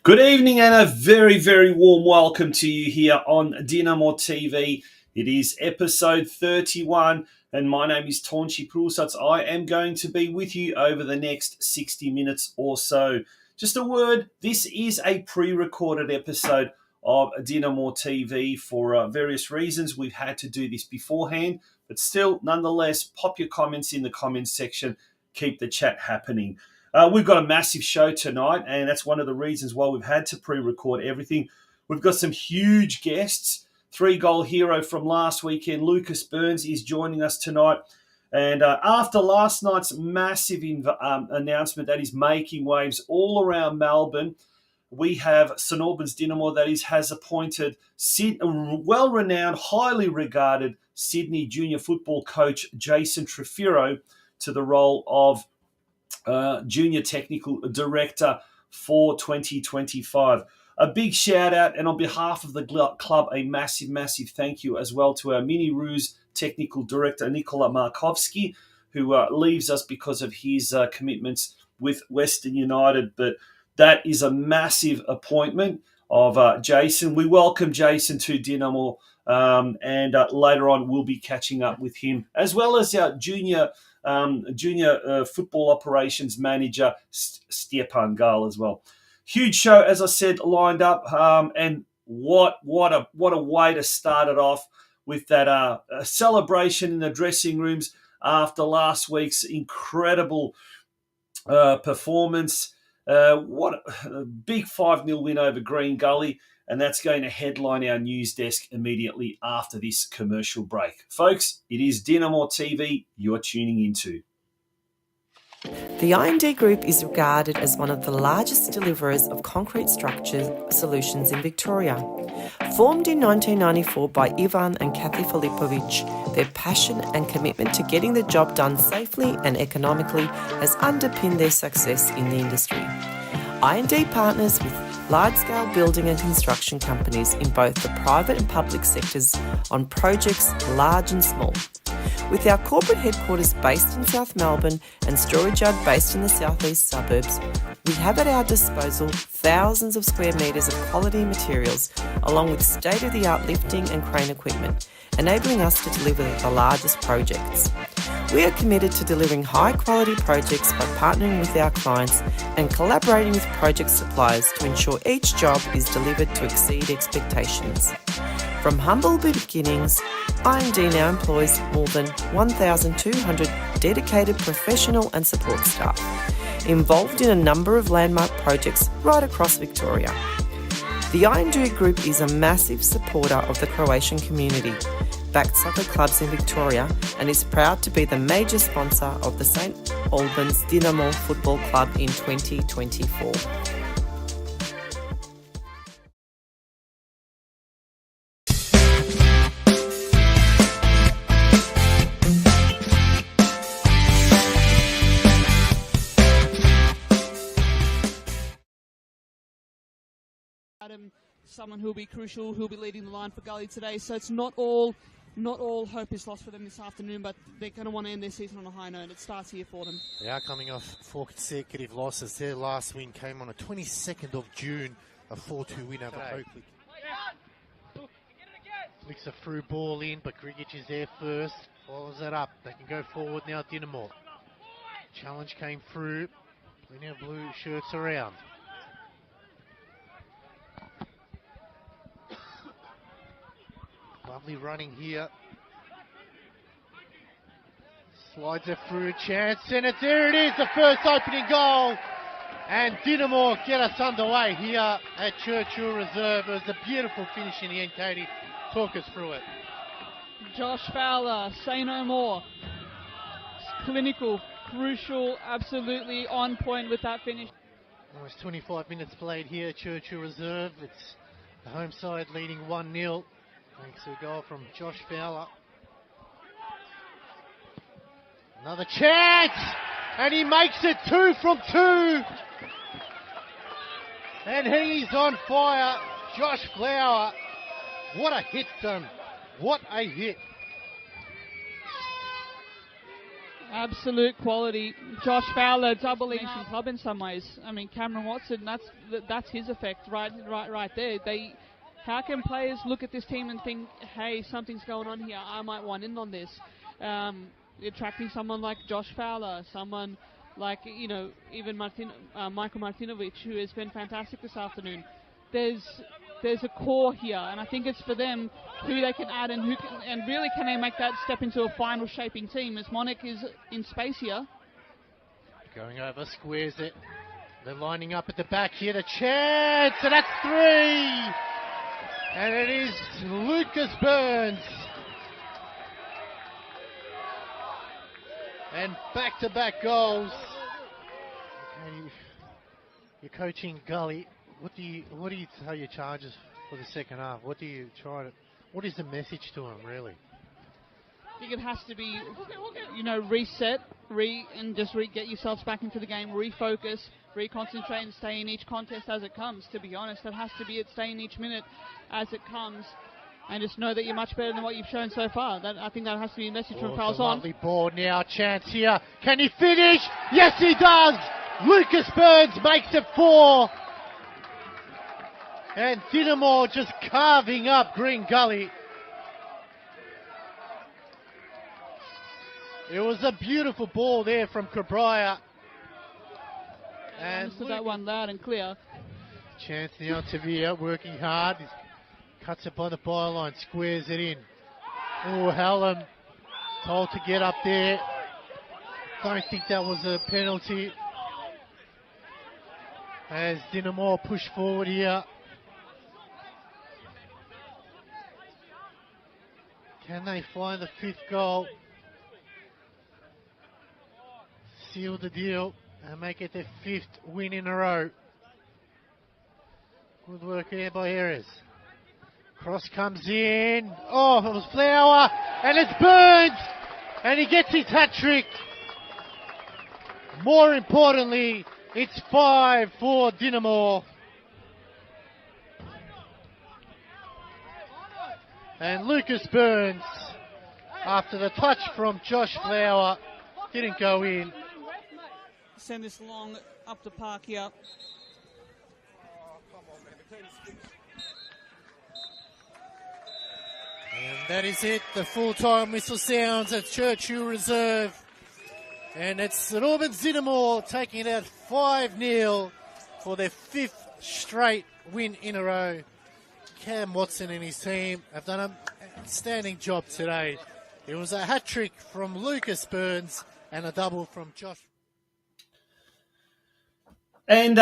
Good evening and a very, very warm welcome to you here on DinamoTV. It is episode 31 and my name is Tonchi Prusats. I am going to be with you over the next 60 minutes or so. Just a word, this is a pre-recorded episode of DinamoTV for various reasons. We've had to do this beforehand, but still, nonetheless, pop your comments in the comments section. Keep the chat happening. We've got a massive show tonight, and that's one of the reasons why we've had to pre-record everything. We've got some huge guests. 3-goal hero from last weekend, Lucas Burns, is joining us tonight. And after last night's massive announcement that is making waves all around Melbourne, we have St Albans Dynamo that has appointed well-renowned, highly regarded Sydney junior football coach Jason Trefiro to the role of Junior Technical Director for 2025. A big shout out, and on behalf of the club, a massive, massive thank you as well to our Mini Roos Technical Director, Nikola Markovsky, who leaves us because of his commitments with Western United. But that is a massive appointment of Jason. We welcome Jason to Dynamo, and later on we'll be catching up with him, as well as our junior football operations manager, Stepan Gal, as well. Huge show, as I said, lined up, and what a way to start it off with that celebration in the dressing rooms after last week's incredible performance. What a big 5-0 win over Green Gully, and that's going to headline our news desk immediately after this commercial break. Folks, it is DinamoTV you're tuning into. The I&D Group is regarded as one of the largest deliverers of concrete structure solutions in Victoria. Formed in 1994 by Ivan and Kathy Filipovic, their passion and commitment to getting the job done safely and economically has underpinned their success in the industry. I&D partners with large-scale building and construction companies in both the private and public sectors on projects large and small. With our corporate headquarters based in South Melbourne and storage yard based in the southeast suburbs, we have at our disposal thousands of square metres of quality materials, along with state-of-the-art lifting and crane equipment, enabling us to deliver the largest projects. We are committed to delivering high-quality projects by partnering with our clients and collaborating with project suppliers to ensure each job is delivered to exceed expectations. From humble beginnings, I&D now employs more than 1,200 dedicated professional and support staff, involved in a number of landmark projects right across Victoria. The I&D Group is a massive supporter of the Croatian community, backed soccer clubs in Victoria, and is proud to be the major sponsor of the St Albans Dynamo Football Club in 2024. Someone who'll be crucial, who'll be leading the line for Gully today. So it's not all hope is lost for them this afternoon, but they're going to want to end their season on a high note. It starts here for them. They are coming off 4 consecutive losses. Their last win came on the 22nd of June, a 4-2 win over Oakley. Flicks a through ball in, but Grigic is there first. Follows it up. They can go forward now, Dynamo. Challenge came through. Plenty of blue shirts around. Lovely running here. Slides it through, chance, and there it is, the first opening goal. And Dynamo get us underway here at Churchill Reserve. It was a beautiful finish in the end, Katie. Talk us through it. Josh Fowler, say no more. Clinical, crucial, absolutely on point with that finish. Almost 25 minutes played here at Churchill Reserve. It's the home side leading 1-0. Thanks to a goal from Josh Fowler. Another chance! And he makes it 2 from 2. And he's on fire. Josh Flower. What a hit, son. What a hit. Absolute quality. Josh Fowler, double Asian club in some ways. I mean, Cameron Watson, that's his effect right there. How can players look at this team and think, hey, something's going on here, I might want in on this? Attracting someone like Josh Fowler, someone like, even Michael Martinovic, who has been fantastic this afternoon. There's a core here, and I think it's for them who they can add and really can they make that step into a final shaping team as Monik is in space here. Going over, squares it. They're lining up at the back here. The chance, and that's 3. And it is Lucas Burns. And back-to-back goals. Okay, you're coaching Gully. What do you tell your charges for the second half? What is the message to them, really? I think it has to be, reset, and just get yourselves back into the game, refocus, reconcentrate, and stay in each contest as it comes. To be honest, that has to be it. Stay in each minute as it comes, and just know that you're much better than what you've shown so far. I think that has to be a message from Falzon. Lovely ball now, chance here. Can he finish? Yes, he does. Lucas Burns makes it 4. And Dinamo just carving up Green Gully. It was a beautiful ball there from Cabrera. And understood that one loud and clear. Chance now to Villa working hard. Cuts it by the byline, squares it in. Oh, Hallam told to get up there. Don't think that was a penalty. As Dinamo push forward here. Can they find the 5th goal? Seal the deal and make it their 5th win in a row. Good work there by Ayres. Cross comes in. Oh, it was Flower. And it's Burns. And he gets his hat-trick. More importantly, it's 5 for Dinamo. And Lucas Burns, after the touch from Josh Flower, didn't go in. Send this long up the park here. And that is it. The full-time whistle sounds at Churchill Reserve. And it's Ruben Dinamo taking it out 5-0 for their 5th straight win in a row. Cam Watson and his team have done an outstanding job today. It was a hat-trick from Lucas Burns and a double from Josh. And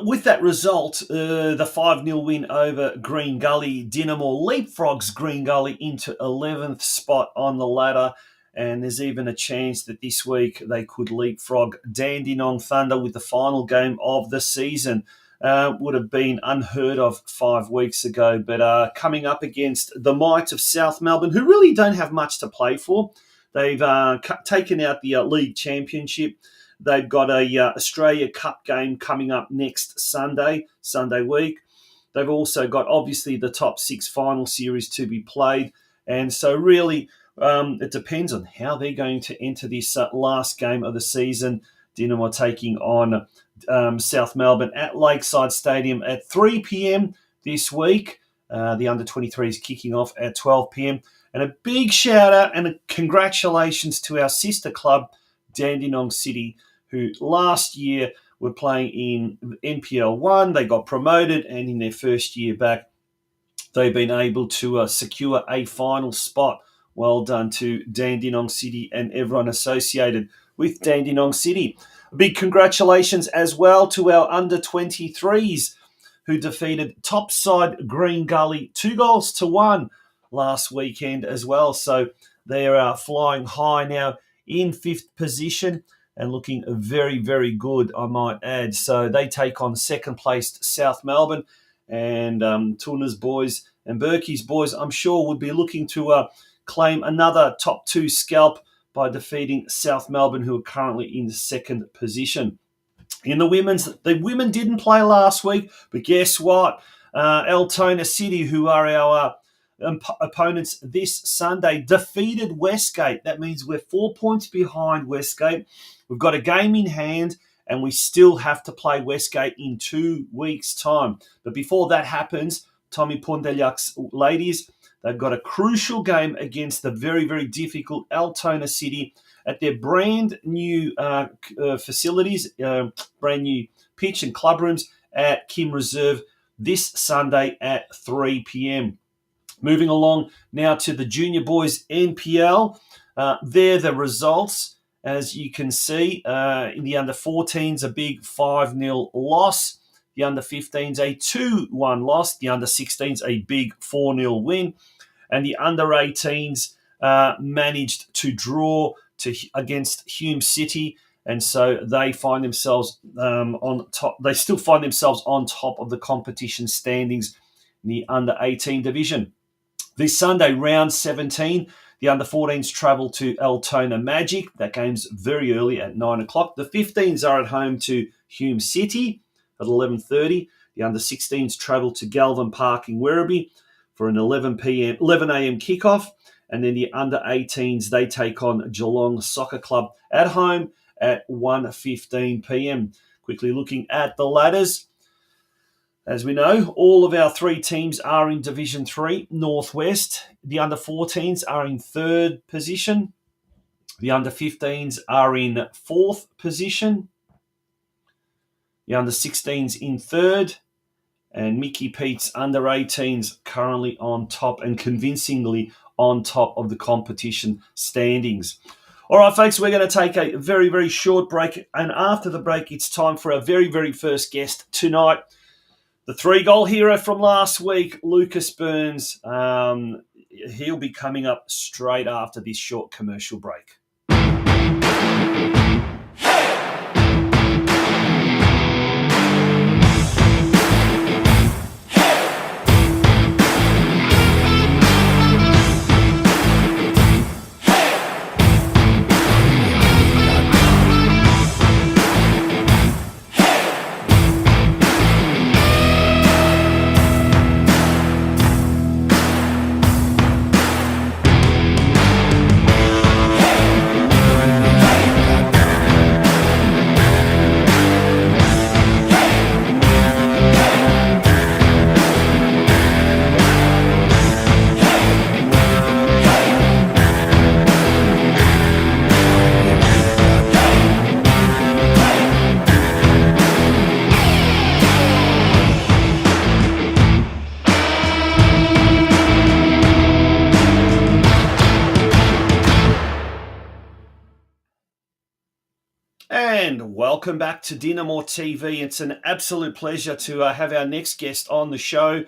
with that result, the 5-0 win over Green Gully, Dinamo leapfrogs Green Gully into 11th spot on the ladder. And there's even a chance that this week they could leapfrog Dandenong Thunder with the final game of the season. Would have been unheard of 5 weeks ago, but coming up against the Might of South Melbourne, who really don't have much to play for. They've taken out the league championship. They've got a Australia Cup game coming up next Sunday week. They've also got, obviously, the top 6 final series to be played. And so really, it depends on how they're going to enter this last game of the season. Dinamo taking on South Melbourne at Lakeside Stadium at 3 p.m. this week. The under-23 is kicking off at 12 p.m. And a big shout-out and a congratulations to our sister club, Dandenong City, who last year were playing in NPL 1. They got promoted, and in their first year back, they've been able to secure a final spot. Well done to Dandenong City and everyone associated with Dandenong City. A big congratulations as well to our under-23s who defeated top side Green Gully 2-1 last weekend as well. So they are flying high now in 5th position and looking very, very good, I might add. So they take on second-placed South Melbourne, and Tuna's boys and Berkey's boys, I'm sure, would be looking to claim another top 2 scalp by defeating South Melbourne, who are currently in 2nd position. In the women didn't play last week, but guess what? Altona City, who are our opponents this Sunday. Defeated Westgate. That means we're 4 points behind Westgate. We've got a game in hand, and we still have to play Westgate in 2 weeks' time. But before that happens, Tommy Pondeliak's ladies, they've got a crucial game against the very, very difficult Altona City at their brand new facilities, brand new pitch and club rooms at Kim Reserve this Sunday at 3 p.m. Moving along now to the Junior Boys NPL. There the results, as you can see, in the under-14s, a big 5-0 loss. The under-15s, a 2-1 loss. The under-16s, a big 4-0 win. And the under-18s managed to draw against Hume City, and so they find themselves on top. They still find themselves on top of the competition standings in the under-18 division. This Sunday, round 17, the under-14s travel to Altona Magic. That game's very early at 9 o'clock. The 15s are at home to Hume City at 11:30. The under-16s travel to Galvin Park in Werribee for an 11 a.m. kickoff. And then the under-18s, they take on Geelong Soccer Club at home at 1:15 p.m. Quickly looking at the ladders. As we know, all of our 3 teams are in Division 3, Northwest. The under-14s are in 3rd position. The under-15s are in 4th position. The under-16s in 3rd. And Mickey Pete's under-18s currently on top and convincingly on top of the competition standings. All right, folks, we're going to take a very, very short break. And after the break, it's time for our very, very first guest tonight. The 3-goal hero from last week, Lucas Burns. He'll be coming up straight after this short commercial break. And welcome back to DinamoTV. It's an absolute pleasure to have our next guest on the show.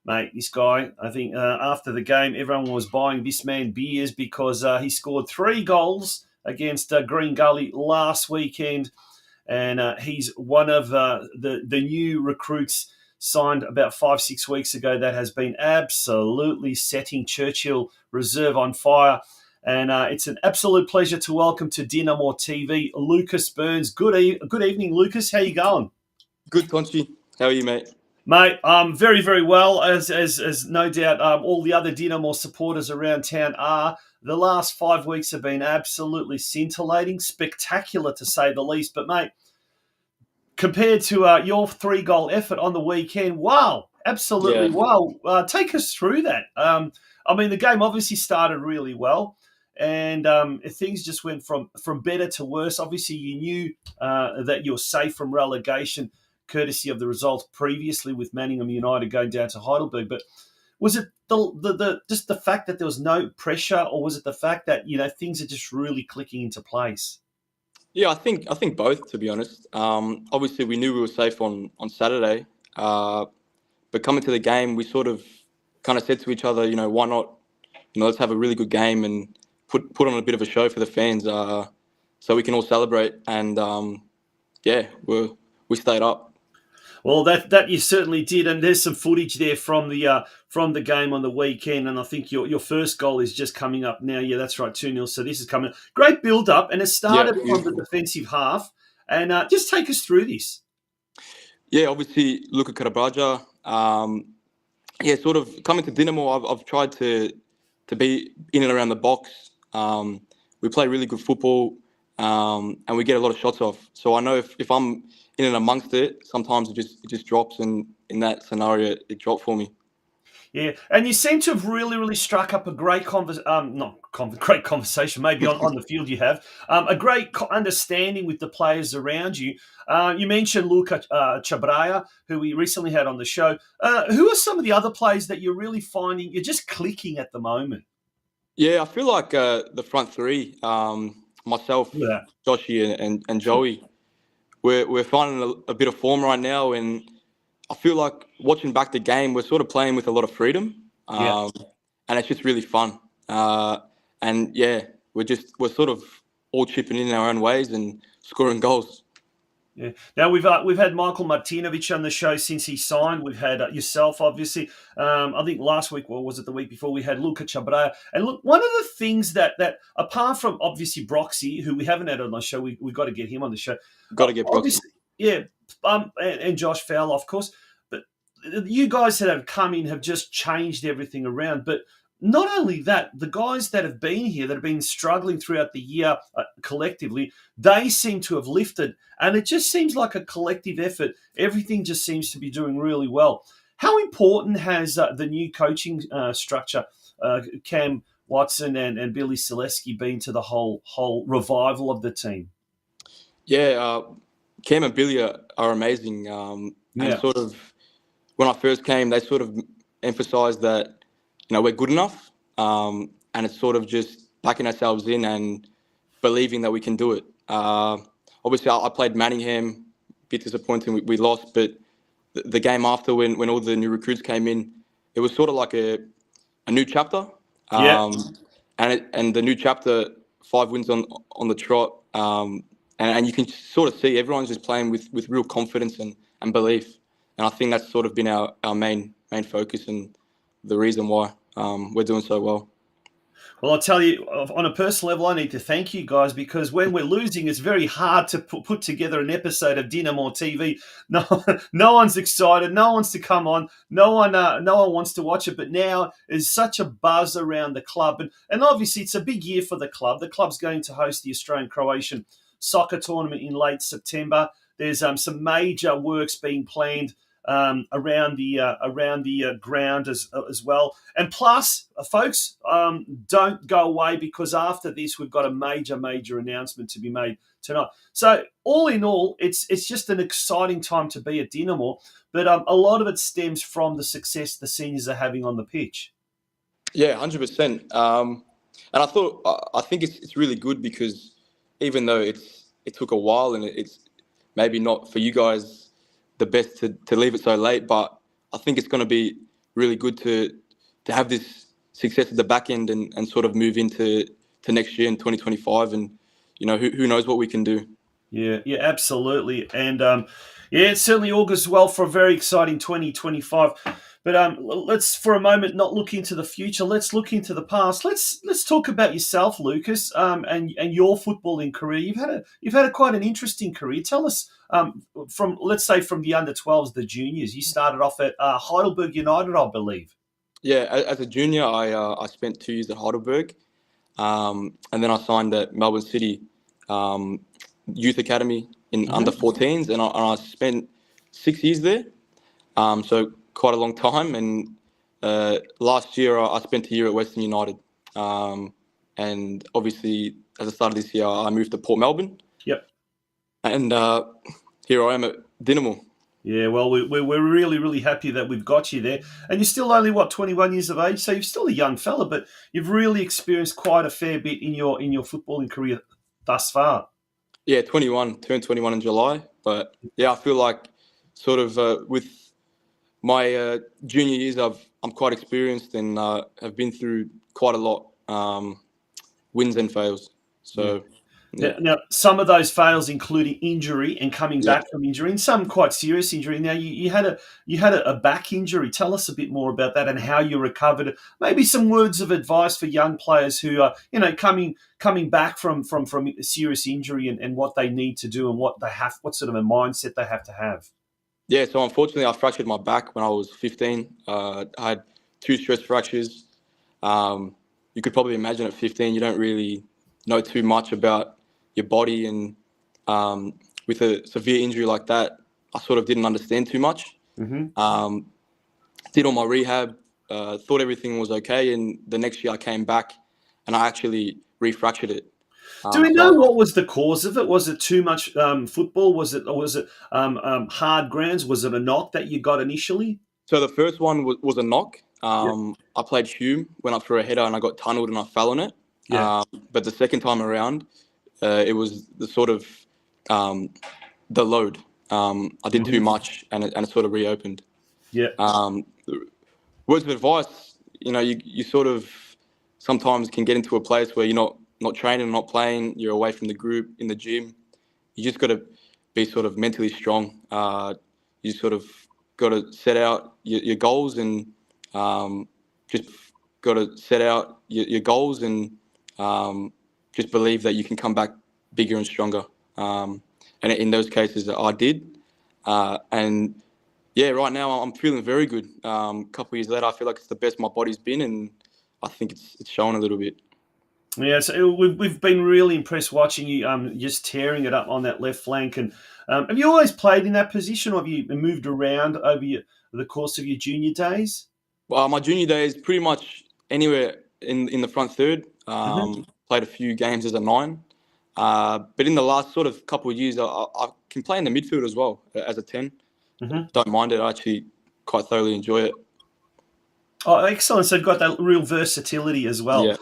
Mate, this guy, I think after the game, everyone was buying this man beers because he scored 3 goals against Green Gully last weekend. And he's one of the new recruits signed about 5-6 weeks ago that has been absolutely setting Churchill Reserve on fire. And it's an absolute pleasure to welcome to DinamoTV, Lucas Burns. Good evening, Lucas. How you going? Good, Conchi. How are you, mate? Mate, very, very well, as no doubt all the other Dinamo supporters around town are. The last 5 weeks have been absolutely scintillating, spectacular to say the least. But, mate, compared to your 3-goal effort on the weekend, wow, absolutely wow. Take us through that. I mean, the game obviously started really well. And things just went from better to worse. Obviously, you knew that you were safe from relegation, courtesy of the results previously with Manningham United going down to Heidelberg. But was it just the fact that there was no pressure, or was it the fact that things are just really clicking into place? Yeah, I think both, to be honest. Obviously, we knew we were safe on Saturday, but coming to the game, we sort of kind of said to each other, why not? Let's have a really good game and put on a bit of a show for the fans, so we can all celebrate. And we stayed up. Well, that you certainly did, and there's some footage there from the game on the weekend. And I think your first goal is just coming up now. Yeah, that's right, 2-0. So this is coming. Great build up, and it started on the defensive half. And just take us through this. Yeah, obviously Luka Karabaja, yeah, sort of coming to Dinamo, I've tried to be in and around the box. We play really good football, and we get a lot of shots off. So I know if I'm in and amongst it, sometimes it just drops, and in that scenario, it dropped for me. Yeah, and you seem to have really struck up a great great conversation, maybe on the field you have, a great understanding with the players around you. You mentioned Luca Chabraya, who we recently had on the show. Who are some of the other players that you're really finding you're just clicking at the moment? Yeah, I feel like the front three, myself, Look at Joshy, and Joey, we're finding a bit of form right now, and I feel like watching back the game, we're sort of playing with a lot of freedom, that. Yeah. and it's just really fun. And yeah, we're sort of all chipping in our own ways and scoring goals. Yeah. Now we've had Michael Martinovic on the show since he signed. We've had yourself, obviously. I think last week, or was it the week before, we had Luca Chabraya. And look, one of the things that apart from obviously Broxy, who we haven't had on the show, we've got to get him on the show. Got to get Brooks. Obviously, yeah, and Josh Fowler, of course. But you guys that have come in have just changed everything around. But not only that, the guys that have been here, that have been struggling throughout the year collectively, they seem to have lifted. And it just seems like a collective effort. Everything just seems to be doing really well. How important has the new coaching structure, Cam Watson and Billy Selesky, been to the whole revival of the team? Yeah, Cam and Billy are amazing. And Yeah, sort of when I first came, they sort of emphasised that we're good enough, and it's sort of just backing ourselves in and believing that we can do it. Obviously, I played Manningham, a bit disappointing we lost, but the game after when all the new recruits came in, it was sort of like a new chapter. yeah. And the new chapter, 5 wins on the trot, and you can sort of see everyone's just playing with real confidence and belief. And I think that's sort of been our main focus and the reason why we're doing so well. Well, I'll tell you, on a personal level, I need to thank you guys, because when we're losing, it's very hard to put together an episode of DinamoTV. No, no one's excited. No one's to come on. No one wants to watch it. But now there's such a buzz around the club. And obviously, it's a big year for the club. The club's going to host the Australian-Croatian soccer tournament in late September. There's some major works being planned around the ground as well. And plus, folks, don't go away, because after this, we've got a major announcement to be made tonight. So all in all, it's just an exciting time to be at Dinamo. But a lot of it stems from the success the seniors are having on the pitch. Yeah, 100%. And I think it's really good, because even though it took a while and it's maybe not for you guys the best to leave it so late, but I think it's going to be really good to have this success at the back end and sort of move into next year in 2025, and who knows what we can do. Yeah, absolutely. And it certainly augurs well for a very exciting 2025. But let's, for a moment, not look into the future. Let's look into the past. Let's talk about yourself, Lucas, and your footballing career. You've had quite an interesting career. Tell us, from the under-12s, the juniors. You started off at Heidelberg United, I believe. Yeah, as a junior, I spent 2 years at Heidelberg, and then I signed at Melbourne City Youth Academy in under 14s, and I spent 6 years there. So quite a long time. And last year I spent a year at Western United, and obviously at the start of this year I moved to Port Melbourne. Yep. And here I am at Dinamo. Yeah, well, we're really happy that we've got you there. And you're still only, 21 years of age, so you're still a young fella, but you've really experienced quite a fair bit in your footballing career thus far. Yeah, 21, turned 21 in July. But yeah, I feel like sort of with my junior years, I'm quite experienced and have been through quite a lot, wins and fails. So. Yeah. Now, some of those fails including injury and coming back from injury, and some quite serious injury. Now, you had a back injury. Tell us a bit more about that and how you recovered. Maybe some words of advice for young players who are, coming back from a serious injury, and what they need to do and what sort of a mindset they have to have. Yeah, so unfortunately, I fractured my back when I was 15. I had 2 stress fractures. You could probably imagine at 15, you don't really know too much about your body, and with a severe injury like that, I sort of didn't understand too much. Mm-hmm. Did all my rehab, thought everything was okay, and the next year I came back, and I actually refractured it. Do we So know what was the cause of it? Was it too much football? Was it hard grounds? Was it a knock that you got initially? So the first one was a knock. Yep. I played Hume, went up for a header, and I got tunneled and I fell on it. Yeah. But the second time around, it was the sort of the load. I did too Mhm. much, and it sort of reopened. Yeah. Words of advice, you sort of sometimes can get into a place where you're not training, not playing, you're away from the group in the gym. You just got to be sort of mentally strong. You sort of got to set out your goals, and just got to set out your goals, and just believe that you can come back bigger and stronger. And in those cases, I did. And yeah, right now I'm feeling very good. A couple of years later, I feel like it's the best my body's been, and I think it's showing a little bit. Yeah, so we've been really impressed watching you just tearing it up on that left flank. And have you always played in that position, or have you moved around over the course of your junior days? Well, my junior days, pretty much anywhere in the front third. Mm-hmm. Played a few games as a 9. But in the last sort of couple of years, I can play in the midfield as well as a 10. Mm-hmm. Don't mind it. I actually quite thoroughly enjoy it. Oh, excellent! So you've got that real versatility as well. Yeah.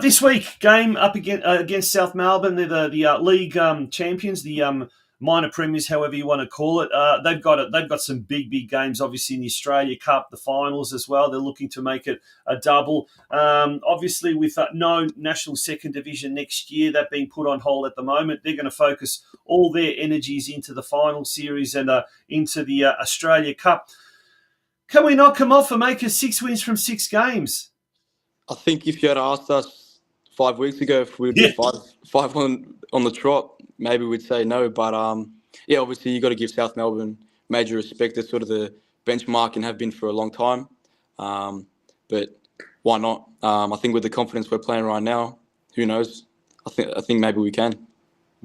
This week, game up against South Melbourne. They're the league champions, the minor premiers, however you want to call it. They've got some big games, obviously in the Australia Cup, the finals as well. They're looking to make it a double. Obviously, with no national second division next year, that being put on hold at the moment, they're going to focus all their energies into the final series and into the Australia Cup. Can we knock them off and make it 6 wins from 6 games? I think if you had asked us 5 weeks ago if we'd be five on the trot, maybe we'd say no. But yeah, obviously you got to give South Melbourne major respect. They're sort of the benchmark and have been for a long time. But why not? I think with the confidence we're playing right now, who knows? I think maybe we can.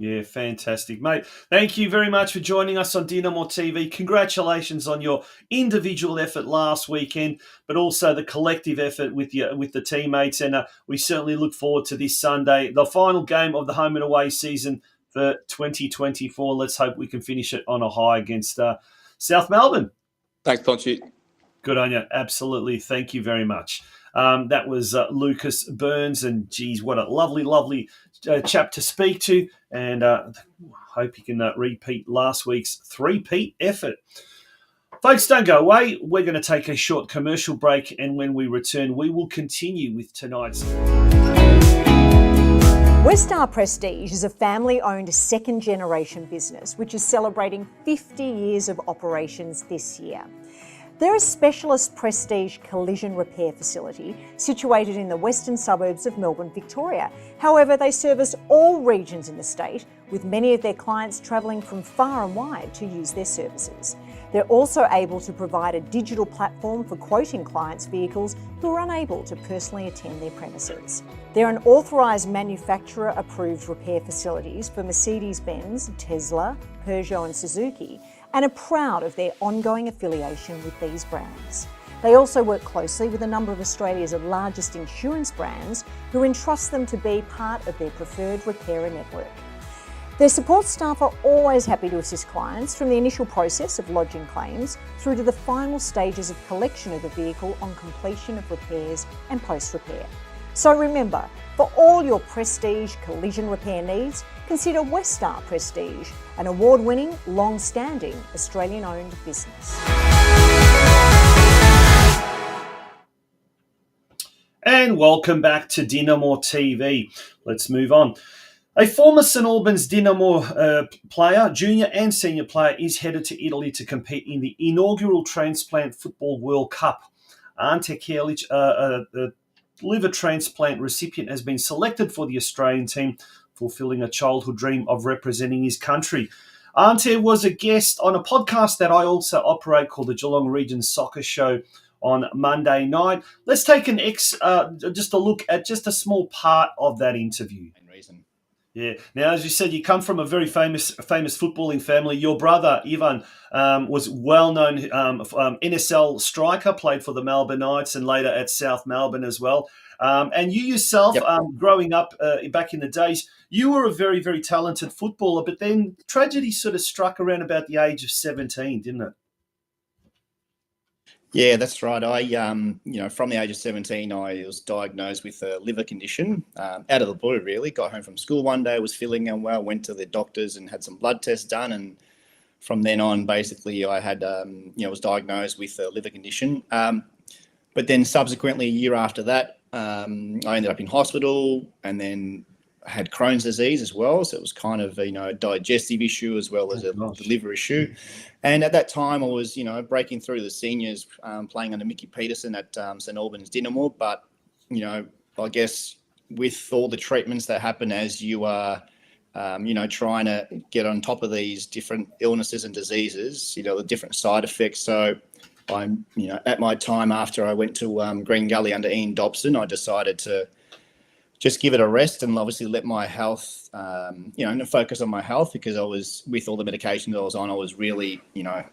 Yeah, fantastic, mate. Thank you very much for joining us on DinamoTV. Congratulations on your individual effort last weekend, but also the collective effort with the teammates. And we certainly look forward to this Sunday, the final game of the home and away season for 2024. Let's hope we can finish it on a high against South Melbourne. Thanks, Tonchi. Good on you. Absolutely. Thank you very much. That was Lucas Burns, and geez, what a lovely chap to speak to. And hope he can repeat last week's three-peat effort. Folks, don't go away. We're going to take a short commercial break, and when we return, we will continue with tonight's. Westar Prestige is a family-owned second-generation business which is celebrating 50 years of operations this year. They're a specialist prestige collision repair facility situated in the western suburbs of Melbourne, Victoria. However, they service all regions in the state, with many of their clients travelling from far and wide to use their services. They're also able to provide a digital platform for quoting clients' vehicles who are unable to personally attend their premises. They're an authorised manufacturer-approved repair facilities for Mercedes-Benz, Tesla, Peugeot and Suzuki, and are proud of their ongoing affiliation with these brands. They also work closely with a number of Australia's largest insurance brands who entrust them to be part of their preferred repairer network. Their support staff are always happy to assist clients from the initial process of lodging claims through to the final stages of collection of the vehicle on completion of repairs and post-repair. So remember, for all your prestige collision repair needs, consider Westar Prestige, an award-winning, long-standing Australian-owned business. And welcome back to DinamoTV. Let's move on. A former St Albans Dinamo player, junior and senior player, is headed to Italy to compete in the inaugural Transplant Football World Cup. Ante Kjelic, a liver transplant recipient, has been selected for the Australian team, fulfilling a childhood dream of representing his country. Ante was a guest on a podcast that I also operate called the Geelong Region Soccer Show on Monday night. Let's take just a look at just a small part of that interview. Reason. Yeah. Now, as you said, you come from a very famous footballing family. Your brother, Ivan, was well-known NSL striker, played for the Melbourne Knights and later at South Melbourne as well. And you yourself, Yep. growing up back in the days, you were a very, very talented footballer, but then tragedy sort of struck around about the age of 17, didn't it? Yeah, that's right. I, from the age of 17, I was diagnosed with a liver condition out of the blue, really. Got home from school one day, was feeling unwell, went to the doctors and had some blood tests done. And from then on, basically, I had, was diagnosed with a liver condition. But then subsequently, a year after that, I ended up in hospital and then had Crohn's disease as well. So it was kind of, a digestive issue as well as a liver issue. And at that time, I was, breaking through the seniors, playing under Mickey Peterson at St Albans Dinamo. But, I guess with all the treatments that happen as you are, trying to get on top of these different illnesses and diseases, the different side effects. So I'm, at my time after I went to Green Gully under Ian Dobson, I decided to just give it a rest and obviously let my health, focus on my health, because I was, with all the medications I was on, I was really,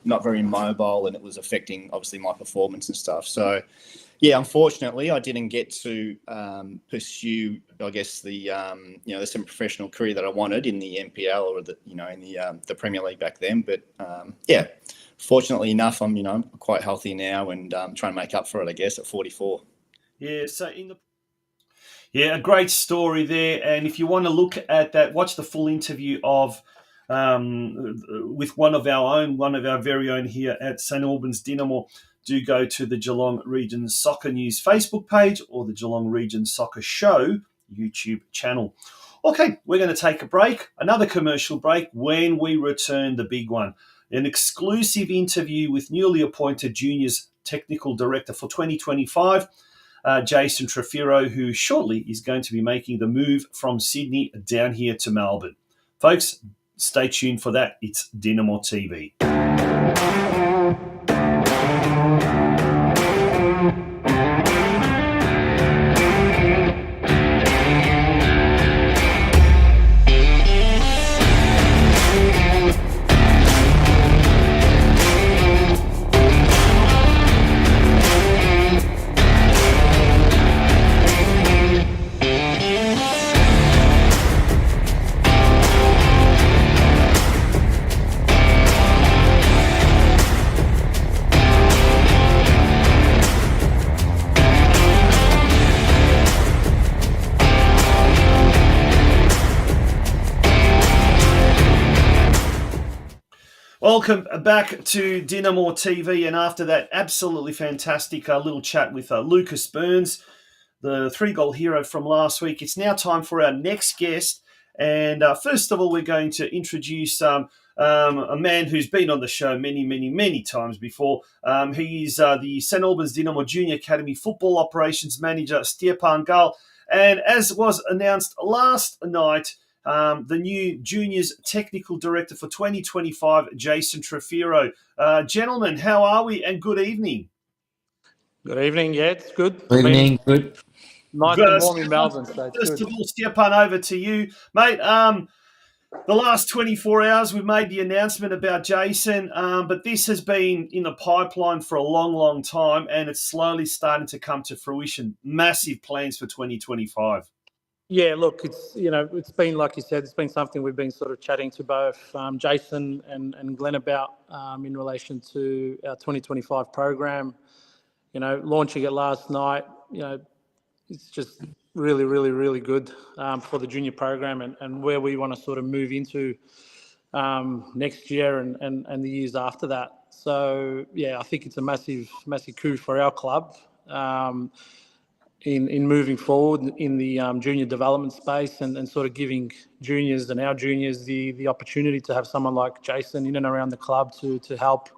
not very mobile, and it was affecting obviously my performance and stuff. So, yeah, unfortunately, I didn't get to pursue, I guess, the semi-professional career that I wanted in the NPL or in the Premier League back then. But fortunately enough, I'm quite healthy now and trying to make up for it, I guess, at 44. Yeah. So a great story there. And if you want to look at that, watch the full interview with one of our very own here at St Albans Dinamo. Do go to the Geelong Region Soccer News Facebook page or the Geelong Region Soccer Show YouTube channel. Okay, we're going to take a break, another commercial break. When we return, the big one, an exclusive interview with newly appointed Juniors Technical Director for 2025, Jason Trefiro, who shortly is going to be making the move from Sydney down here to Melbourne. Folks, stay tuned for that. It's DinamoTV. Welcome back to DinamoTV, and after that absolutely fantastic little chat with Lucas Burns, the 3-goal hero from last week, it's now time for our next guest. And first of all, we're going to introduce a man who's been on the show many times before. He is the St Albans Dinamo Junior Academy Football Operations Manager, Stepan Gal. And as was announced last night, the new Juniors Technical Director for 2025, Jason Trefiro. Gentlemen, how are we? And good evening. Good evening. Yeah, it's good. Good evening. Good. Nice and warm in Melbourne, so it's First good. of all, Stepan, over to you. Mate, the last 24 hours, we've made the announcement about Jason, but this has been in the pipeline for a long time, and it's slowly starting to come to fruition. Massive plans for 2025. Yeah, look, it's been, like you said, it's been something we've been sort of chatting to both Jason and Glenn about in relation to our 2025 program. Launching it last night, it's just really good for the junior program and where we want to sort of move into next year and the years after that. So, yeah, I think it's a massive coup for our club. In moving forward in the junior development space and sort of giving juniors and our juniors the opportunity to have someone like Jason in and around the club to help,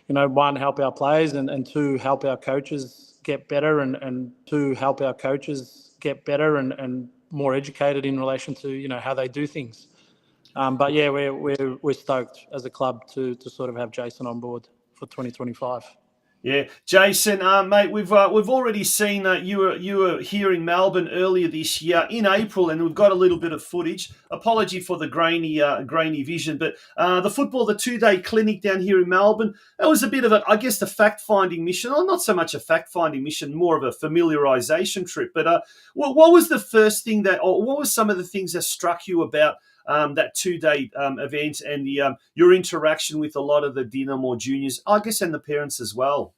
one, help our players and two, help our coaches get better and two, help our coaches get better and more educated in relation to, how they do things. But yeah, we're stoked as a club to sort of have Jason on board for 2025. Yeah, Jason, mate, we've already seen you were here in Melbourne earlier this year in April, and we've got a little bit of footage. Apology for the grainy vision, but the 2-day clinic down here in Melbourne, that was a bit of I guess, the fact finding mission. Or not so much a fact finding mission, more of a familiarisation trip. But what was the first thing or what was some of the things that struck you about that 2-day event and your interaction with a lot of the Dinamo juniors, I guess, and the parents as well?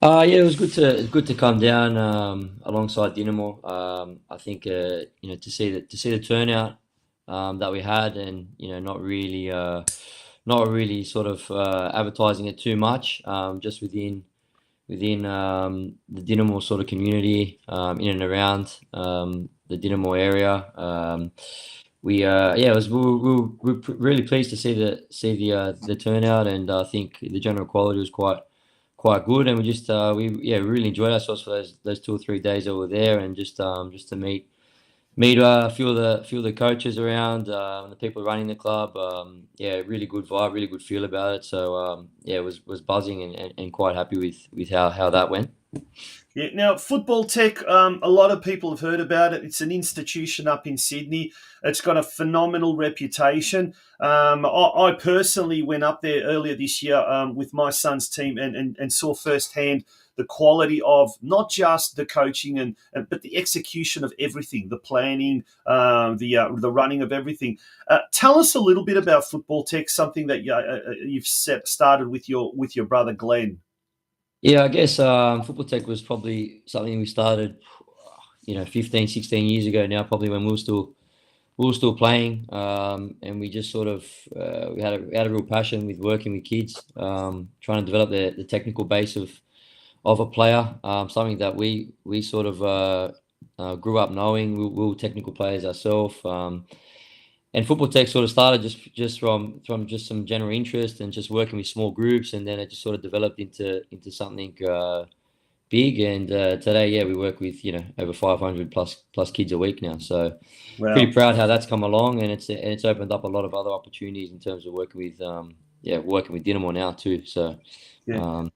Yeah, it was good to come down alongside Dinamo. I think to see the turnout that we had, and not really sort of advertising it too much, just within the Dinamo sort of community in and around the Dinamo area. We were really pleased to see the turnout, and I think the general quality was quite good, and we really enjoyed ourselves for those 2 or 3 days over there, and just to meet a few of the coaches around, the people running the club. Really good vibe, really good feel about it. So it was buzzing and quite happy with how that went. Yeah. Now, Football Tech, a lot of people have heard about it. It's an institution up in Sydney. It's got a phenomenal reputation. I personally went up there earlier this year with my son's team and saw firsthand the quality of not just the coaching but the execution of everything, the planning, the running of everything. Tell us a little bit about Football Tech, something that you've started with your brother Glenn. Yeah, I guess Football Tech was probably something we started, 15, 16 years ago now, probably when we were still playing, and we just sort of we had a real passion with working with kids, trying to develop the technical base of a player, something that we sort of grew up knowing. We were technical players ourselves. And Football Tech sort of started just from just some general interest and just working with small groups, and then it just sort of developed into something big. And today, we work with over 500 plus kids a week now. So pretty proud how that's come along, and it's opened up a lot of other opportunities in terms of working with Dinamo now too. So Now,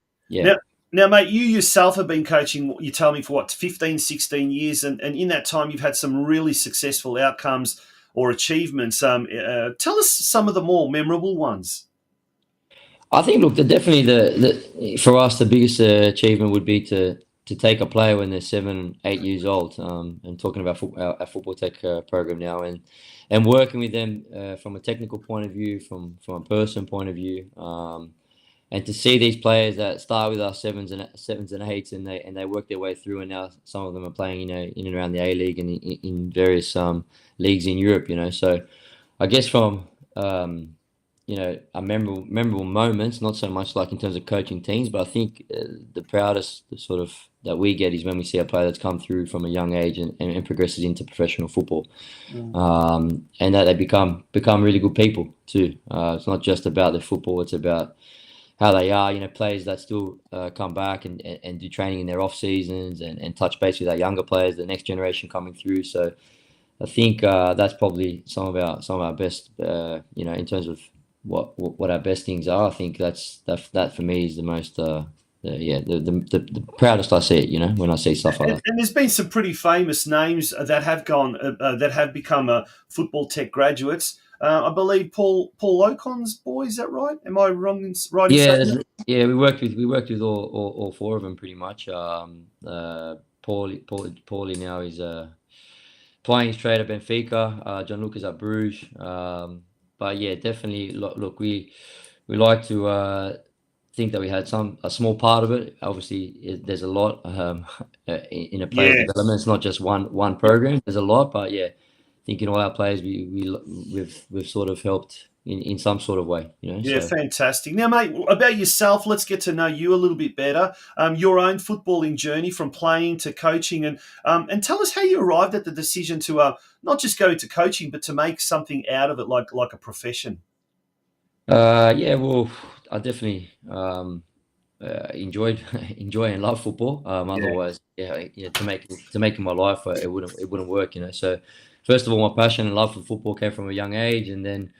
mate, you yourself have been coaching, you tell me, for 15, 16 years, and in that time you've had some really successful outcomes or achievements. Tell us some of the more memorable ones. I think, look, definitely for us, the biggest achievement would be to take a player when they're 7, 8 years old, and talking about our Football Tech program now, and working with them from a technical point of view, from a person point of view, and to see these players that start with us sevens and eights, and they work their way through, and now some of them are playing, in and around the A League and in various leagues in Europe, So I guess from a memorable moments, not so much like in terms of coaching teams, but I think the proudest sort of that we get is when we see a player that's come through from a young age and progresses into professional football, and that they become really good people too. It's not just about the football; it's about how they are, players that still come back and do training in their off seasons and touch base with our younger players, the next generation coming through. So I think that's probably some of our best, in terms of what our best things are. I think that for me is the most, the proudest I see it, when I see stuff like that. And there's been some pretty famous names that have become Football Tech graduates. I believe Paul Ocon's boy. Is that right? Am I wrong in saying that? Yeah. We worked with all 4 of them pretty much. Paulie now is playing straight at Benfica. John Lucas at Bruges. But yeah, definitely. Look, we like to think that we had a small part of it. Obviously, there's a lot in a player's development. It's not just one program. There's a lot, but yeah. I think in all our players, we've sort of helped in some sort of way, Yeah, so. Fantastic. Now, mate, about yourself, let's get to know you a little bit better. Your own footballing journey from playing to coaching, and tell us how you arrived at the decision to not just go into coaching, but to make something out of it, like a profession. Well, I definitely enjoy and love football. Otherwise, to make it my life, it wouldn't work, you know. So first of all, my passion and love for football came from a young age, and then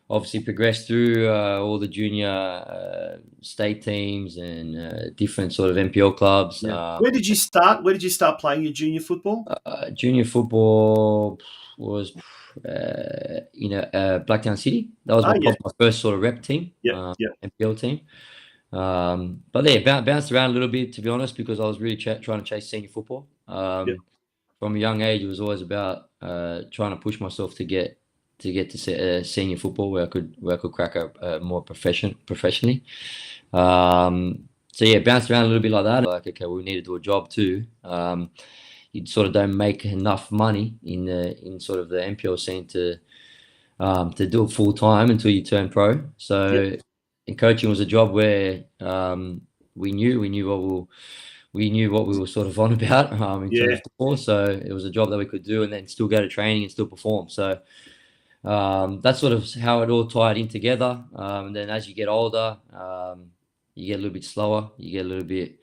obviously progressed through all the junior state teams and different sort of NPL clubs. Yeah. Where did you start? Where did you start playing your junior football? Junior football was, Blacktown City. That was probably my first sort of rep team, NPL team. But yeah, bounced around a little bit, to be honest, because I was really trying to chase senior football. From a young age, it was always about trying to push myself to get to senior football where I could crack a more professionally. So yeah, bounced around a little bit like that. Like, okay, we need to do a job too. You sort of don't make enough money in sort of the NPL scene to do it full time until you turn pro. So, and coaching was a job where we knew what we were sort of on about in terms of football. So it was a job that we could do and then still go to training and still perform. So that's sort of how it all tied in together. And then as you get older, you get a little bit slower, you get a little bit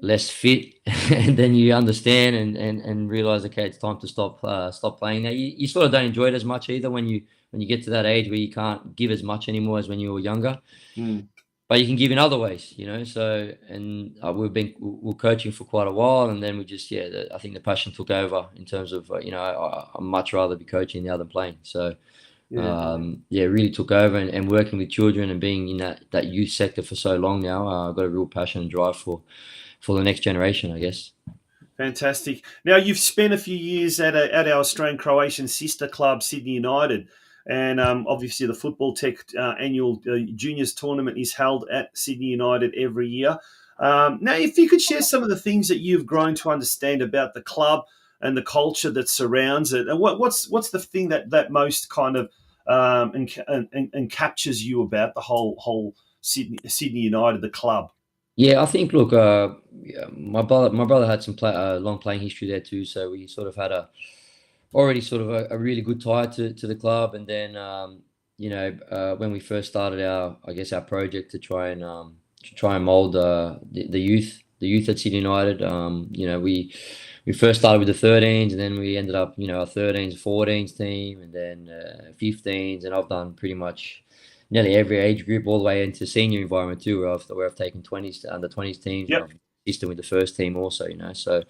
less fit, and then you understand and realize, okay, it's time to stop playing. Now you sort of don't enjoy it as much either when you get to that age where you can't give as much anymore as when you were younger. But you can give in other ways, you know. So, and we're coaching for quite a while, and then we just I think the passion took over in terms of I much rather be coaching now than playing. So it really took over, and working with children and being in that youth sector for so long now, I've got a real passion and drive for the next generation, I guess. Fantastic. Now, you've spent a few years at our Australian-Croatian sister club, Sydney United, and obviously the Football Tech annual juniors tournament is held at Sydney United every year. Now, if you could share some of the things that you've grown to understand about the club and the culture that surrounds it, and what's the thing that most kind of and captures you about the whole Sydney United, the club? Yeah, I think, look, my brother had some long playing history there too, so we sort of had already sort of a really good tie to the club. And then when we first started our project to try and mold the youth at Sydney United, we first started with the 13s, and then we ended up a 13s, 14s team, and then 15s, and I've done pretty much nearly every age group all the way into senior environment too, where I've taken 20s to under 20s teams. I've assisted with the first team also, so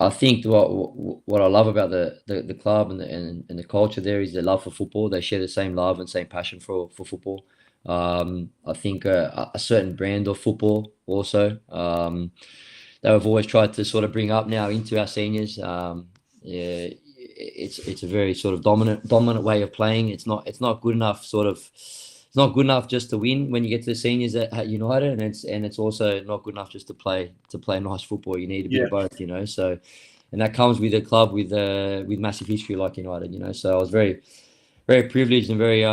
I think what I love about the club and the culture there is the love for football. They share the same love and same passion for football. I think a certain brand of football also that we've always tried to sort of bring up now into our seniors. It's a very sort of dominant way of playing. It's not good enough it's not good enough just to win when you get to the seniors at United, and it's also not good enough just to play nice football. You need a bit of both, So, and that comes with a club with massive history like United, So I was very, very privileged and very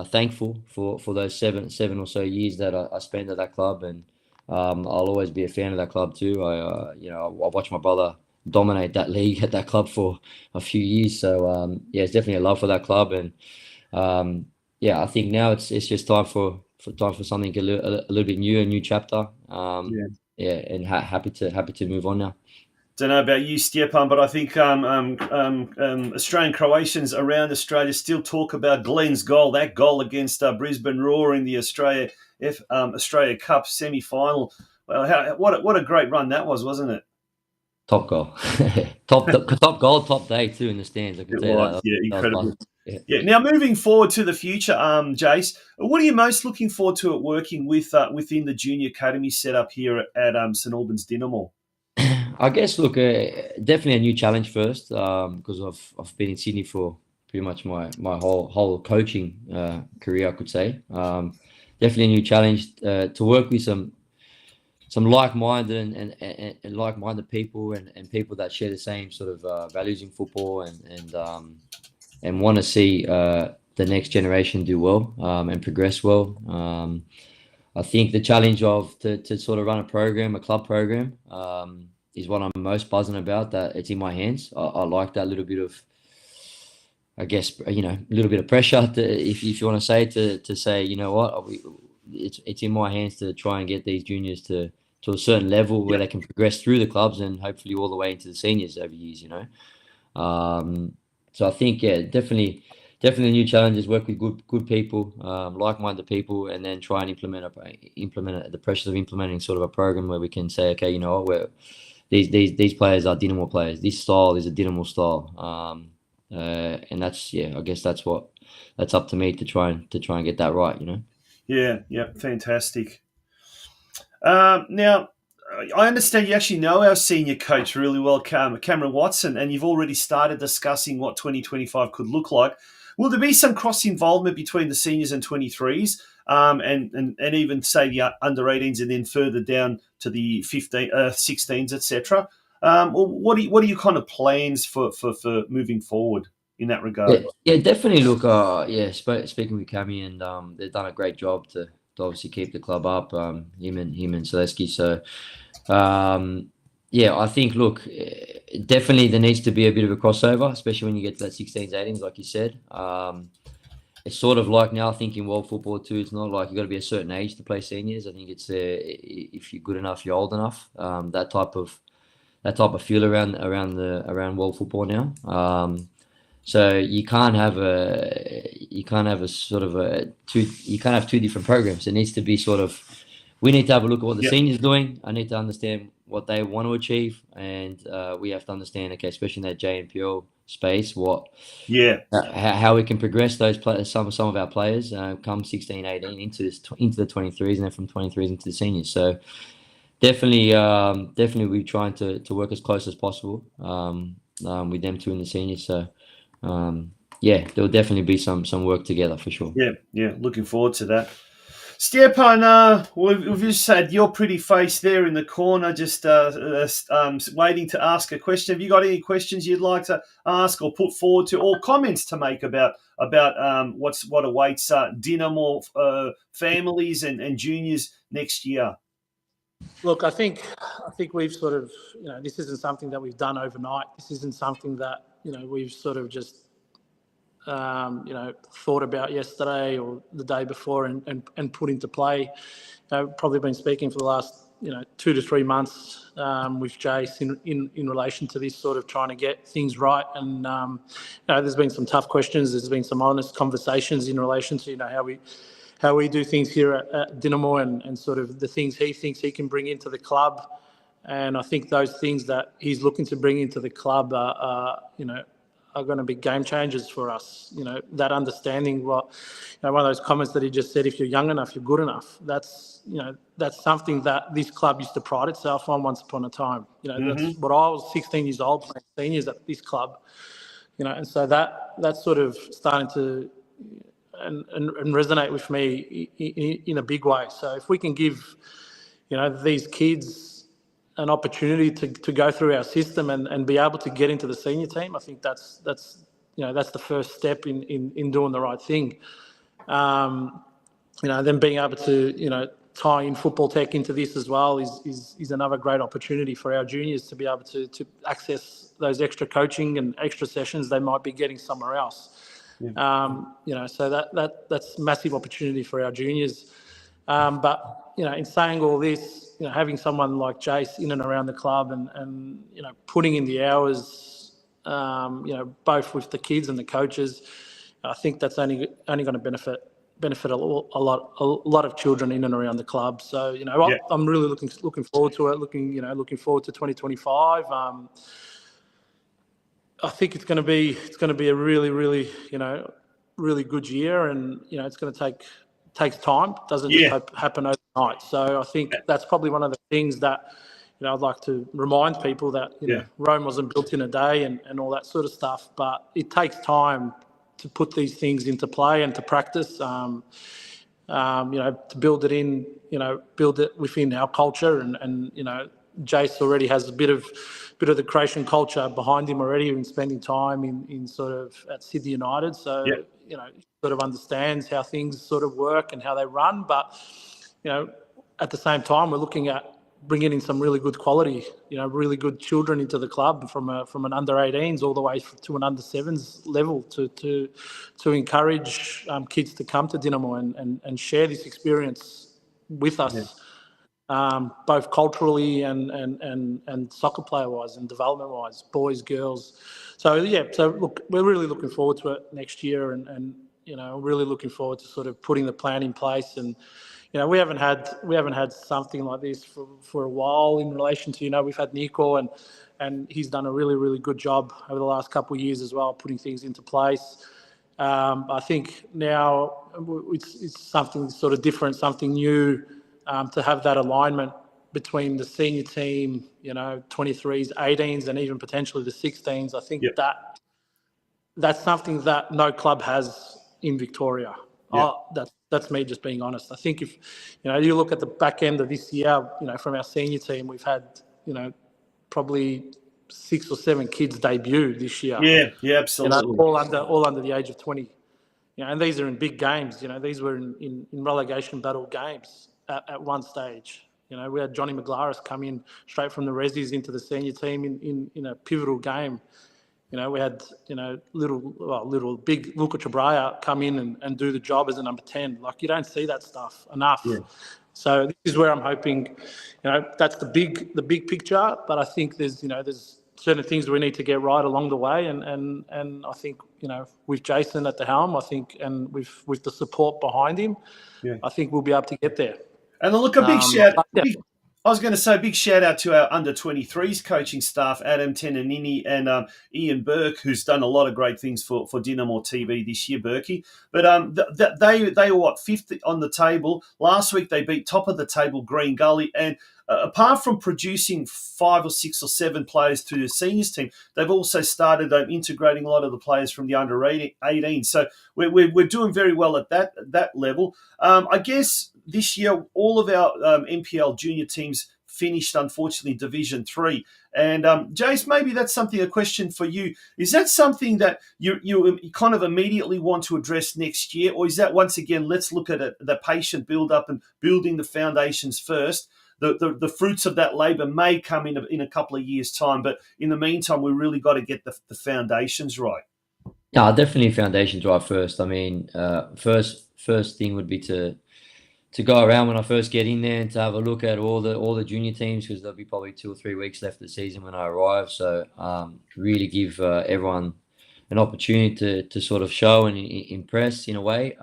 thankful for those seven or so years that I spent at that club, and I'll always be a fan of that club too. I watched my brother dominate that league at that club for a few years. So it's definitely a love for that club, and I think now it's just time for something a little bit new, a new chapter. And happy to move on now. Don't know about you, Stjepan, but I think Australian Croatians around Australia still talk about Glenn's goal, that goal against Brisbane Roar in the Australia Cup semi-final. Well, what a great run that was, wasn't it? Top goal, top goal, top day too in the stands. I can tell you that. Yeah, incredible. Yeah. Now, moving forward to the future, Jace, what are you most looking forward to at working within the junior academy setup here at St Albans Dynamo? I guess, look, definitely a new challenge first, because I've been in Sydney for pretty much my whole coaching career, I could say. Definitely a new challenge to work with some like-minded and like-minded people and people that share the same sort of values in football and want to see the next generation do well and progress well. I think the challenge to sort of run a club program, is what I'm most buzzing about, that it's in my hands. I like that little bit of, I guess, a little bit of pressure if you want to say, to say, you know what, it's in my hands to try and get these juniors to a certain level where they can progress through the clubs and hopefully all the way into the seniors over years, So I think, definitely new challenges, work with good people, like-minded people, and then try and implement the pressures of implementing sort of a program where we can say, okay, you know what, these players are Dinamo players. This style is a Dinamo style. And that's, I guess that's up to me to try and get that right, Yeah, fantastic. Now, I understand you actually know our senior coach really well, Cameron Watson, and you've already started discussing what 2025 could look like. Will there be some cross involvement between the seniors and 23s, and even say the under 18s, and then further down to the 16s, etc.? What are your kind of plans for moving forward in that regard? Yeah, definitely. Look, speaking with Cammy, and they've done a great job to obviously keep the club up. Him and Selesky. So, I think, look, definitely there needs to be a bit of a crossover, especially when you get to that 16s, 18s, like you said. It's sort of like now, I think in world football too, it's not like you've got to be a certain age to play seniors. I think it's if you're good enough, you're old enough. That type of feel around world football now. So you can't have you can't have two different programs. It needs to be sort of, we need to have a look at what the seniors are doing. I need to understand what they want to achieve, and we have to understand, okay, especially in that JNPL space, how we can progress those players, some of our players, come 16, 18 into the 23s, and then from 23s into the seniors. So definitely we're trying to work as close as possible with them two in the seniors. So there'll definitely be some work together for sure. Yeah, looking forward to that. Stepan, we've just had your pretty face there in the corner, just waiting to ask a question. Have you got any questions you'd like to ask or put forward to, or comments to make about what awaits Dinamo families and juniors next year? Look, I think we've sort of, this isn't something that we've done overnight. This isn't something that, we've sort of just, thought about yesterday or the day before and put into play. Probably been speaking for the last, 2 to 3 months with Jace in relation to this, sort of trying to get things right. And, there's been some tough questions. There's been some honest conversations in relation to, how we do things here at Dinamo, and sort of the things he thinks he can bring into the club. And I think those things that he's looking to bring into the club are going to be game changers for us. That understanding, one of those comments that he just said, if you're young enough, you're good enough. That's something that this club used to pride itself on once upon a time. That's what I was 16 years old playing seniors at this club. And so that's sort of starting to and resonate with me in a big way. So if we can give, these kids an opportunity to go through our system and be able to get into the senior team, I think that's the first step in doing the right thing. Then being able to tie in football tech into this as well is another great opportunity for our juniors to be able to access those extra coaching and extra sessions they might be getting somewhere else. So that's massive opportunity for our juniors. But in saying all this, having someone like Jace in and around the club and putting in the hours, both with the kids and the coaches, I think that's only going to benefit a lot of children in and around the club. So I'm really looking forward to it. Looking forward to 2025. I think it's going to be a really, really, really good year, and it's going to takes time. It doesn't just happen overnight. So I think that's probably one of the things that I'd like to remind people that Rome wasn't built in a day and all that sort of stuff. But it takes time to put these things into play and to practice. To build it in, build it within our culture, and Jace already has a bit of the Croatian culture behind him already, in spending time in sort of at Sydney United. So sort of understands how things sort of work and how they run. But at the same time, we're looking at bringing in some really good quality, really good children into the club from an under 18s all the way to an under 7s level to encourage kids to come to Dinamo and share this experience with us, both culturally and soccer player wise and development wise, boys, girls. So look, we're really looking forward to it next year, and really looking forward to sort of putting the plan in place. And we haven't had something like this for a while in relation to, we've had Nico and he's done a really, really good job over the last couple of years as well, putting things into place. I think now it's something sort of different, something new, to have that alignment between the senior team, 23s, 18s, and even potentially the 16s. I think that's something that no club has in Victoria. That's me just being honest. I think if you look at the back end of this year, from our senior team, we've had probably 6 or 7 kids debut this year. Yeah, absolutely. All under the age of 20. And these are in big games. These were in relegation battle games at one stage. We had Johnny McGlaris come in straight from the Resis into the senior team in a pivotal game. We had, big Luca Chabraya come in and do the job as a number 10. Like, you don't see that stuff enough. Yeah. So this is where I'm hoping, that's the big picture. But I think there's certain things we need to get right along the way. And I think, with Jason at the helm, and with the support behind him, I think we'll be able to get there. And look, a big shout. I was going to say, big shout out to our under 23s coaching staff, Adam Tenanini and Ian Burke, who's done a lot of great things for Dinamo TV this year, Burkey. But they were fifth on the table last week. They beat top of the table Green Gully, and apart from producing 5 or 6 or 7 players to the seniors team, they've also started integrating a lot of the players from the under 18. So we're doing very well at that level. I guess this year all of our NPL junior teams finished, unfortunately, Division 3. And Jace, maybe that's a question for you. Is that something that you kind of immediately want to address next year, or is that, once again, let's look at the patient build up and building the foundations first? The fruits of that labour may come in a couple of years' time, but in the meantime, we really got to get the foundations right. Yeah, definitely foundations right first. I mean, first thing would be to go around when I first get in there and to have a look at all the junior teams, because there'll be probably 2 or 3 weeks left of the season when I arrive. So really give everyone an opportunity to sort of show and impress in a way.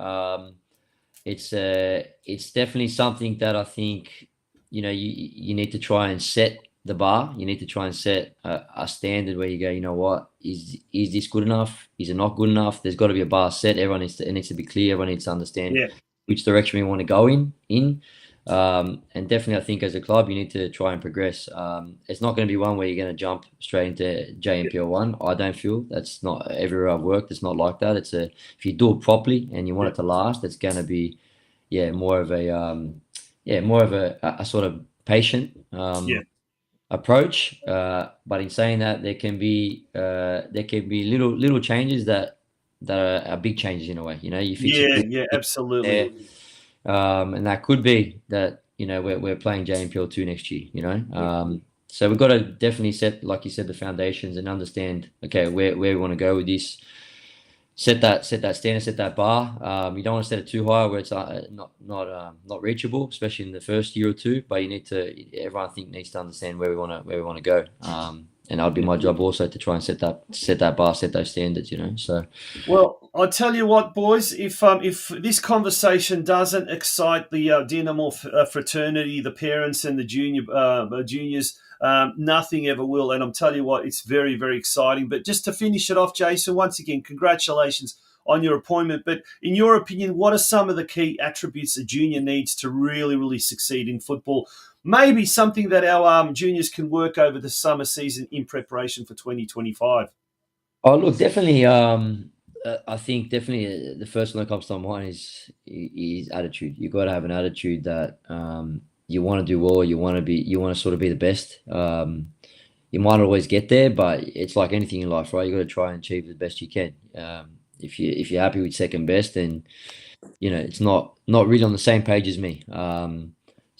It's definitely something that I think, you need to try and set the bar. You need to try and set a standard where you go, you know what, is this good enough? Is it not good enough? There's got to be a bar set. Everyone needs to be clear. Everyone needs to understand which direction we want to go in. And definitely, I think as a club, you need to try and progress. It's not going to be one where you're going to jump straight into JMPL1. I don't feel that's not everywhere I've worked. It's not like that. If you do it properly and you want it to last, it's going to be, more of a sort of patient approach. But in saying that, there can be little changes that are big changes in a way. You fix absolutely. And that could be that we're playing JMPL2 next year. So we've got to definitely set, like you said, the foundations and understand where we want to go with this. Set that standard, set that bar. You don't want to set it too high where it's not reachable, especially in the first year or two. But everyone needs to understand where we want to go. And that'll be my job also to try and set that bar, set those standards. So. Well, I tell you what, boys, if this conversation doesn't excite the Dinamo fraternity, the parents and the juniors, nothing ever will. And I'm telling you what, it's very, very exciting. But just to finish it off, Jason, once again, congratulations on your appointment. But in your opinion, what are some of the key attributes a junior needs to really, really succeed in football? Maybe something that our juniors can work over the summer season in preparation for 2025. Oh, look, definitely. I think definitely the first one that comes to mind is attitude. You've got to have an attitude that you want to do well. You want to sort of be the best. You might not always get there, but it's like anything in life, right? You got to try and achieve the best you can. If you're happy with second best, then it's not really on the same page as me.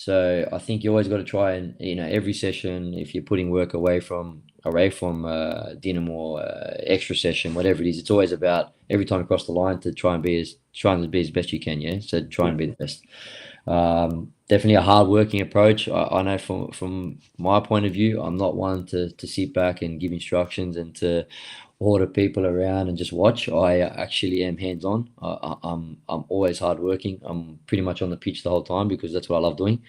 So I think you always got to try and, every session, if you're putting work away from Dinamo or extra session, whatever it is, it's always about every time you cross the line to try and be as best you can. Yeah. So try and be the best. Definitely a hard-working approach. I know from my point of view, I'm not one to sit back and give instructions and to order people around and just watch. I actually am hands-on. I'm always hardworking. I'm pretty much on the pitch the whole time because that's what I love doing.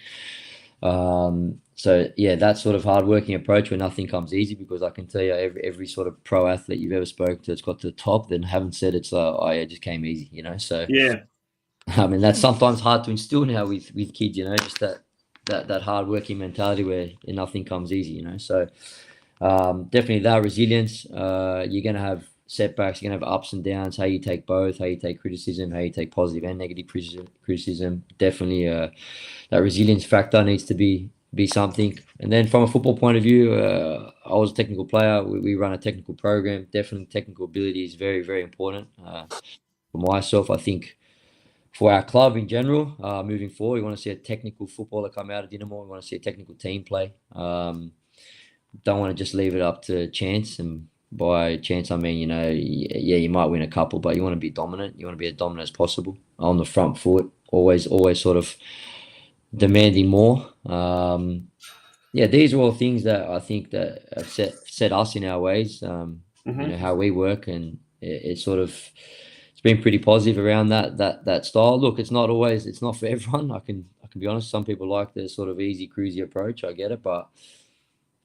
So yeah, that sort of hardworking approach where nothing comes easy, because I can tell you every sort of pro athlete you've ever spoken to that's got to the top, then haven't said it's it just came easy, So Yeah. I mean, that's sometimes hard to instill now with kids, just that hard-working mentality where nothing comes easy, So definitely that resilience. You're going to have setbacks, you're going to have ups and downs, how you take both, how you take criticism, how you take positive and negative criticism. Definitely that resilience factor needs to be something. And then from a football point of view, I was a technical player. We run a technical program. Definitely technical ability is very, very important. For myself, I think for our club in general, moving forward, we want to see a technical footballer come out of Dinamo. We want to see a technical team play. Don't want to just leave it up to chance. And by chance, I mean, yeah, you might win a couple, but you want to be dominant. You want to be as dominant as possible on the front foot. Always sort of demanding more. Yeah, these are all things that I think that have set us in our ways. How we work, and it's been pretty positive around that style. Look, it's not for everyone. I can be honest. Some people like the sort of easy cruisy approach. I get it, but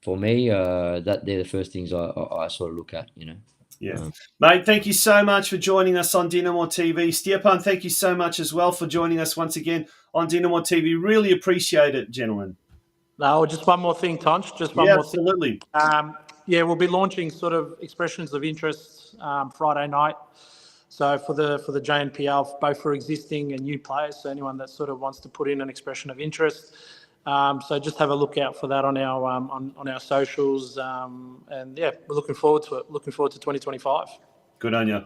for me, that they're the first things I sort of look at. Yeah. Mate, thank you so much for joining us on DinamoTV. Stepan, thank you so much as well for joining us once again on DinamoTV. Really appreciate it, gentlemen. No, just one more thing, Tonch. Just one Yeah, more absolutely. thing. Yeah, we'll be launching sort of expressions of interest Friday night. So for the JNPL, both for existing and new players, so anyone that sort of wants to put in an expression of interest. So just have a look out for that on our on our socials, and yeah, we're looking forward to it. Looking forward to 2025. Good on you.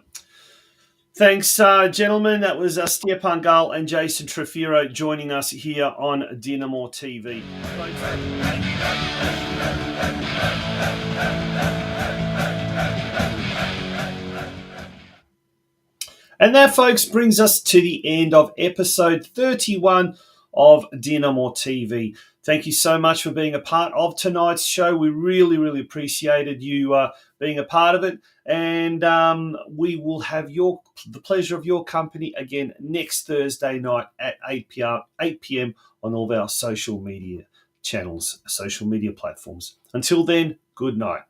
Thanks, gentlemen. That was Stepan Gal and Jason Trefiro joining us here on DinamoTV. And that, folks, brings us to the end of episode 31 of DinamoTV. Thank you so much for being a part of tonight's show. We really, really appreciated you being a part of it. And we will have the pleasure of your company again next Thursday night at 8 p.m. on all of our social media channels, social media platforms. Until then, good night.